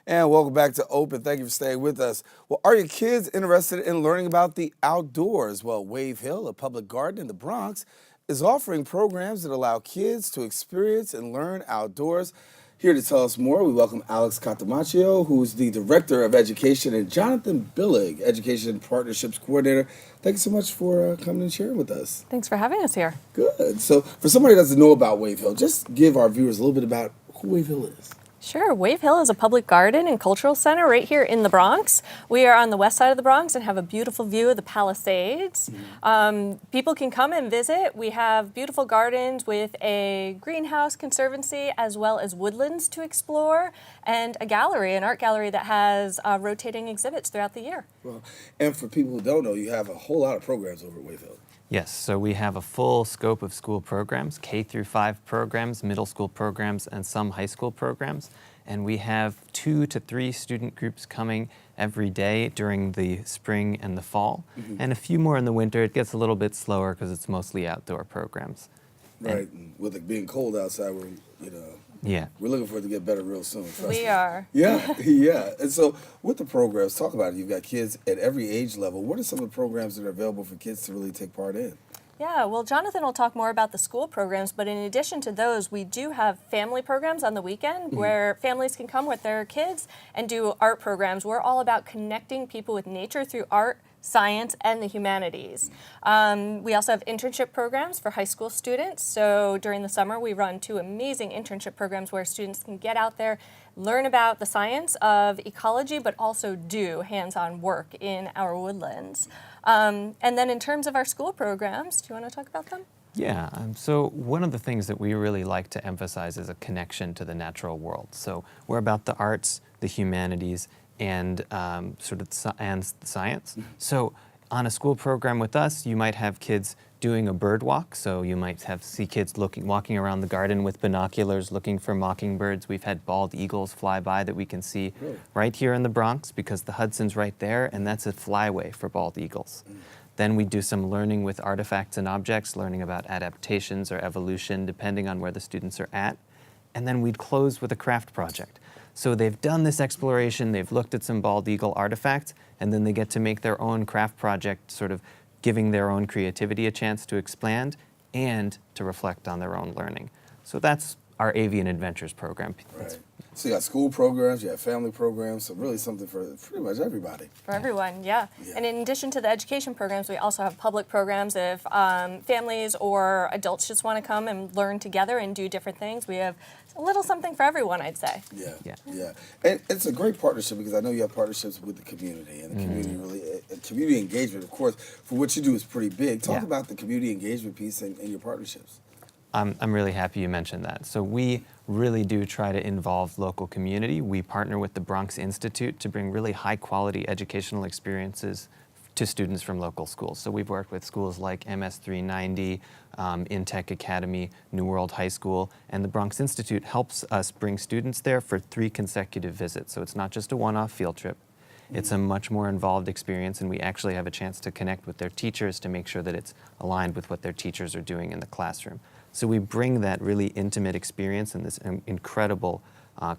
And welcome back to Open. Thank you for staying with us. Well, are your kids interested in learning about the outdoors? Well, Wave Hill, a public garden in the Bronx, is offering programs that allow kids to experience and learn outdoors. Here to tell us more, we welcome Alix Cotumaccio, who is the Director of Education, and Jonathan Billig, Education Partnerships Coordinator. Thank you so much for coming and sharing with us. Thanks for having us here. Good. So for somebody that doesn't know about Wave Hill, just give our viewers a little bit about who Wave Hill is. Sure. Wave Hill is a public garden and cultural center right here in the Bronx. We are on the west side of the Bronx and have a beautiful view of the Palisades. People can come and visit. We have beautiful gardens with a greenhouse conservancy as well as woodlands to explore and a gallery, an art gallery that has rotating exhibits throughout the year. Well, and for people who don't know, you have a whole lot of programs over at Wave Hill. Yes, so we have a full scope of school programs, K through 5 programs, middle school programs, and some high school programs. And we have 2 to 3 student groups coming every day during the spring and the fall, and a few more in the winter. It gets a little bit slower because it's mostly outdoor programs. Right, and with it being cold outside, we're looking for it to get better real soon. We are. Yeah, yeah. And so with the programs, talk about it. You've got kids at every age level. What are some of the programs that are available for kids to really take part in? Yeah, well, Jonathan will talk more about the school programs, but in addition to those, we do have family programs on the weekend where families can come with their kids and do art programs. We're all about connecting people with nature through art, science, and the humanities. We also have internship programs for high school students. So during the summer, we run 2 amazing internship programs where students can get out there, learn about the science of ecology, but also do hands-on work in our woodlands. And then in terms of our school programs, do you want to talk about them? Yeah, so one of the things that we really like to emphasize is a connection to the natural world. So we're about the arts, the humanities, and science. So on a school program with us, you might have kids doing a bird walk. So you might see kids walking around the garden with binoculars looking for mockingbirds. We've had bald eagles fly by that we can see right here in the Bronx because the Hudson's right there, and that's a flyway for bald eagles. Then we do some learning with artifacts and objects, learning about adaptations or evolution depending on where the students are at. And then we'd close with a craft project. So they've done this exploration, they've looked at some bald eagle artifacts, and then they get to make their own craft project, sort of giving their own creativity a chance to expand and to reflect on their own learning. So that's our Avian Adventures program. Right. So you got school programs, you have family programs, so really something for pretty much everybody. For everyone, yeah. And in addition to the education programs, we also have public programs. If families or adults just want to come and learn together and do different things, we have a little something for everyone, I'd say. Yeah. And it's a great partnership because I know you have partnerships with the community, and the community really, community engagement, of course, for what you do is pretty big. Talk about the community engagement piece and your partnerships. I'm really happy you mentioned that. So we really do try to involve local community. We partner with the Bronx Institute to bring really high quality educational experiences to students from local schools. So we've worked with schools like MS 390, Intech Academy, New World High School, and the Bronx Institute helps us bring students there for 3 consecutive visits. So it's not just a one-off field trip. It's a much more involved experience, and we actually have a chance to connect with their teachers to make sure that it's aligned with what their teachers are doing in the classroom. So we bring that really intimate experience and this incredible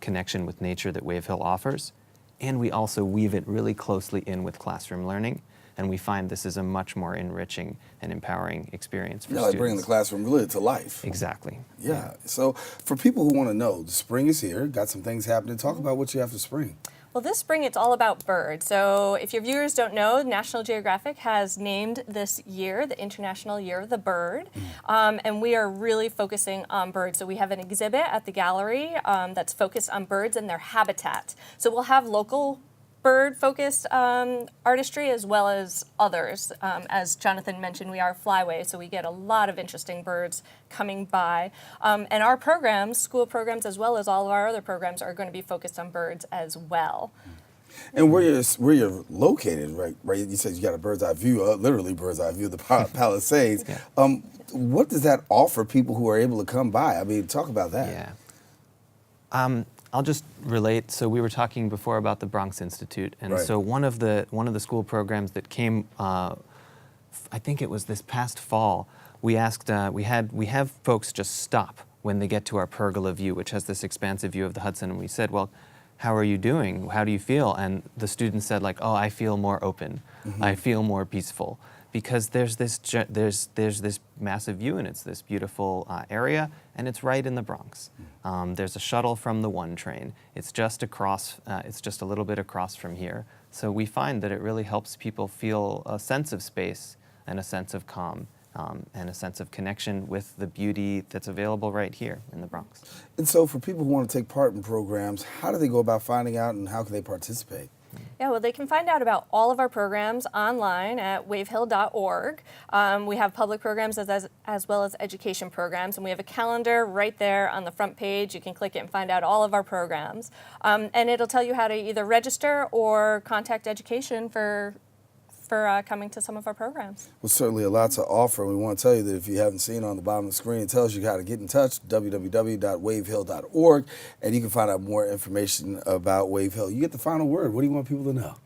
connection with nature that Wave Hill offers, and we also weave it really closely in with classroom learning, and we find this is a much more enriching and empowering experience for students. Like bringing the classroom really to life. Exactly. Yeah. So for people who want to know, the spring is here, got some things happening. Talk about what you have for spring. Well, this spring it's all about birds. So if your viewers don't know, National Geographic has named this year the International Year of the Bird, and we are really focusing on birds. So we have an exhibit at the gallery that's focused on birds and their habitat. So we'll have local bird-focused artistry as well as others. As Jonathan mentioned, we are flyway, so we get a lot of interesting birds coming by. And our programs, school programs as well as all of our other programs, are going to be focused on birds as well. And where you're located, right? You said you got a bird's eye view, literally bird's eye view of the Palisades. What does that offer people who are able to come by? I mean, talk about that. I'll just relate. So we were talking before about the Bronx Institute, and so one of the school programs that came, I think it was this past fall. We asked, we have folks just stop when they get to our pergola view, which has this expansive view of the Hudson, and we said, well, how are you doing? How do you feel? And the student said like, oh, I feel more open. I feel more peaceful. Because there's this massive view, and it's this beautiful area, and it's right in the Bronx. There's a shuttle from the 1 train. It's just across. It's just a little bit across from here. So we find that it really helps people feel a sense of space and a sense of calm and a sense of connection with the beauty that's available right here in the Bronx. And so for people who want to take part in programs, how do they go about finding out and how can they participate? Yeah, well, they can find out about all of our programs online at wavehill.org. We have public programs as well as education programs, and we have a calendar right there on the front page. You can click it and find out all of our programs. And it'll tell you how to either register or contact education for coming to some of our programs. Well, certainly a lot to offer. We want to tell you that if you haven't seen on the bottom of the screen, it tells you how to get in touch, www.wavehill.org, and you can find out more information about Wave Hill. You get the final word. What do you want people to know?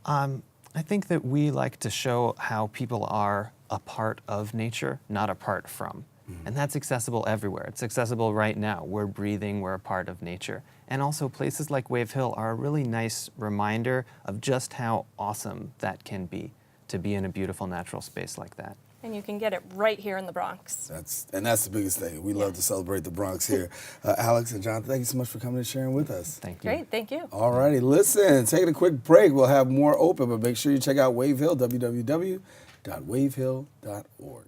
I think that we like to show how people are a part of nature, not apart from. And that's accessible everywhere. It's accessible right now. We're breathing, we're a part of nature. And also places like Wave Hill are a really nice reminder of just how awesome that can be, to be in a beautiful natural space like that. And you can get it right here in the Bronx. That's the biggest thing. We love to celebrate the Bronx here. Alix and John, thank you so much for coming and sharing with us. Thank you. Great, thank you. All righty, listen, taking a quick break. We'll have more open, but make sure you check out Wave Hill, www.wavehill.org.